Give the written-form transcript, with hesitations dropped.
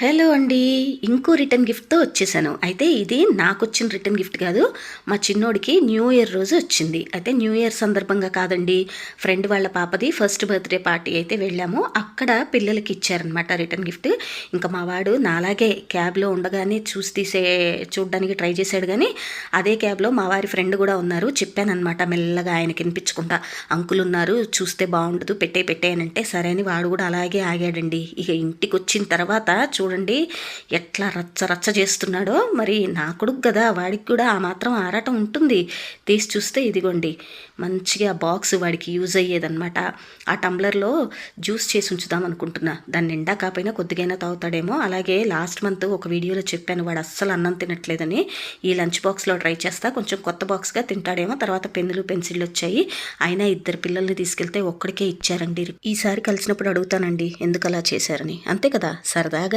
Hello అండి. ఇంకో return గిఫ్ట్‌తో వచ్చేసాను. అయితే ఇది నాకొచ్చిన రిటర్న్ గిఫ్ట్ కాదు. మా చిన్నోడికి న్యూ ఇయర్ రోజు వచ్చింది. అయితే న్యూ ఇయర్ సందర్భంగా కాదండి. ఫ్రెండ్ వాళ్ళ పాపది ఫస్ట్ బర్త్‌డే పార్టీ అయితే వెళ్ళాము. అక్కడ పిల్లలకి ఇచ్చారనమాట రిటర్న్ గిఫ్ట్. ఇంకా మా వాడు నాలాగే క్యాబ్‌లో ఉండగానే చూడ్డానికి ట్రై చేశాడు గానీ, అదే క్యాబ్‌లో మా వారి ఫ్రెండ్ కూడా ఉన్నారు. చెప్పాననమాట మెల్లగా ఆయనకి వినిపించకుండా. అంకుల్ ఉన్నారు చూస్తే బావుండదు పెట్టేయనంటే సరే అని వాడు కూడా అలాగే ఆగాడండి. ఇక ఇంటికొచ్చిన తర్వాత చూడండి ఎట్లా రచ్చ చేస్తున్నాడో. మరి నా కొడుకు కదా, వాడికి కూడా ఆ మాత్రం ఆరాటం ఉంటుంది. తీసి చూస్తే ఇదిగోండి మంచిగా బాక్స్ వాడికి యూజ్ అయ్యేదన్నమాట. ఆ టంబ్లర్లో జ్యూస్ చేసి ఉంచుదాం అనుకుంటున్నా. దాని నిండా కాకపోయినా కొద్దిగైనా తాగుతాడేమో. అలాగే లాస్ట్ మంత్ ఒక వీడియోలో చెప్పాను వాడు అస్సలు అన్నం తినట్లేదని. ఈ లంచ్ బాక్స్లో ట్రై చేస్తా, కొంచెం కొత్త బాక్స్గా తింటాడేమో. తర్వాత పెన్నులు పెన్సిళ్ళు వచ్చాయి. అయినా ఇద్దరు పిల్లల్ని తీసుకెళ్తే ఒక్కడికే ఇచ్చారండి. ఈసారి కలిసినప్పుడు అడుగుతానండి ఎందుకు అలా చేశారని. అంతే కదా, సరదాగా